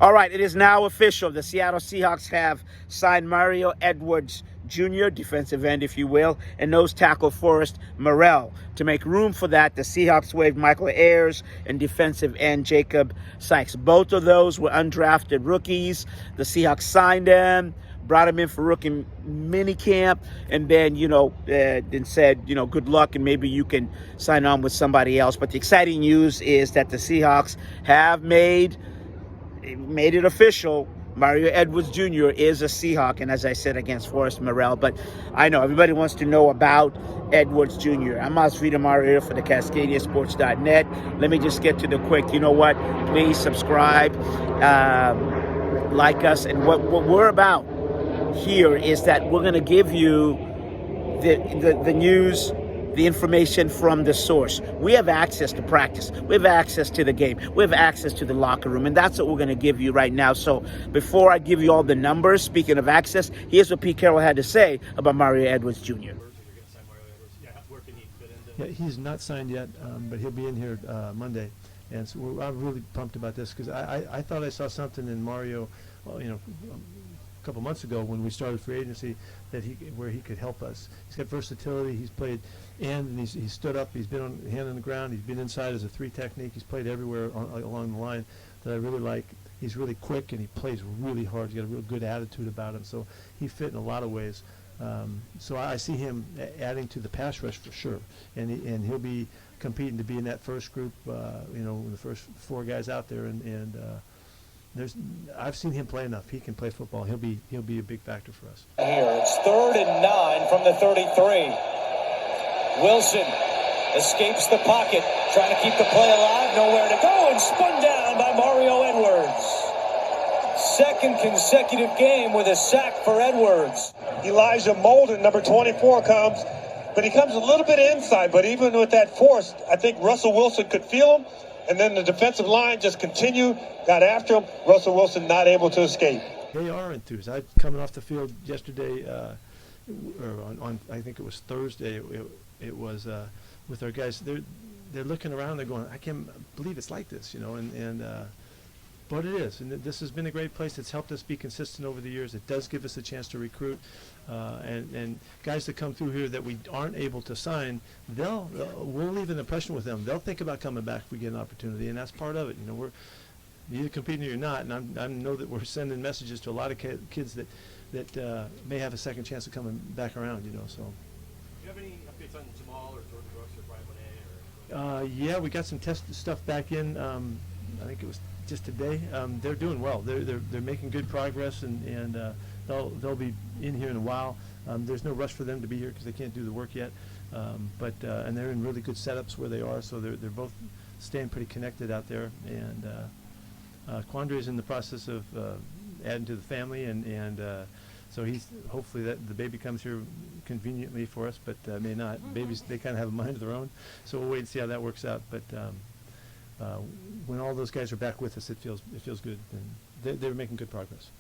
All right, it is now official. The Seattle Seahawks have signed Mario Edwards Jr., defensive end, if you will, and nose tackle Forrest Merrill. To make room for that, the Seahawks waived Michael Ayers and defensive end Jacob Sykes. Both of those were undrafted rookies. The Seahawks signed them, brought him in for rookie minicamp, and then, then said, good luck, and maybe you can sign on with somebody else. But the exciting news is that the Seahawks have made it official. Mario Edwards Jr. is a Seahawk, and as I said, against Forrest Merrill. But I know everybody wants to know about Edwards Jr. I'm Osvita Mario for the CascadiaSports.net. Let me just get to the quick. You know what? Please subscribe, like us, and what we're about here is that we're going to give you the news, the information from the source. We have access to practice. We have access to the game. We have access to the locker room, and that's what we're going to give you right now. So before I give you all the numbers, speaking of access, here's what Pete Carroll had to say about Mario Edwards Jr. Yeah, he's not signed yet, but he'll be in here Monday, and so I'm really pumped about this because I thought I saw something in Mario, a couple months ago when we started free agency where he could help us. He's got versatility. He's played and he's stood up. He's been on hand on the ground. He's been inside as a three technique. He's played everywhere along the line that I really like. He's really quick and he plays really hard. He's got a real good attitude about him. So he fit in a lot of ways. So I see him adding to the pass rush for sure, and he'll be competing to be in that first group. The first four guys out there, and I've seen him play enough. He can play football. He'll be a big factor for us. Here it's 3rd and 9 from the 33. Wilson escapes the pocket, trying to keep the play alive. Nowhere to go, and spun down by Mario Edwards. Second consecutive game with a sack for Edwards. Elijah Molden, number 24, comes, but he comes a little bit inside. But even with that force, I think Russell Wilson could feel him. And then the defensive line just continued, got after him. Russell Wilson not able to escape. They are enthused. I coming off the field yesterday, or on I think it was Thursday. It was with our guys. They're looking around. They're going, I can't believe it's like this, but it is. And this has been a great place. It's helped us be consistent over the years. It does give us a chance to recruit. And guys that come through here that we aren't able to sign, we'll leave an impression with them. They'll think about coming back if we get an opportunity, and that's part of it. We're either competing or you're not, and I know that we're sending messages to a lot of kids that may have a second chance of coming back around. So. Do you have any updates on Jamal or Jordan Brooks or Brian Bonet? Yeah, we got some test stuff back in. I think it was just today. They're doing well. They're making good progress, and they'll be in here in a while. There's no rush for them to be here because they can't do the work yet. And they're in really good setups where they are, so they're both staying pretty connected out there. And Quandre is in the process of adding to the family, and so he's hopefully that the baby comes here conveniently for us, but may not. Babies, they kind of have a mind of their own, so we'll wait and see how that works out. But when all those guys are back with us, it feels good, and they're making good progress.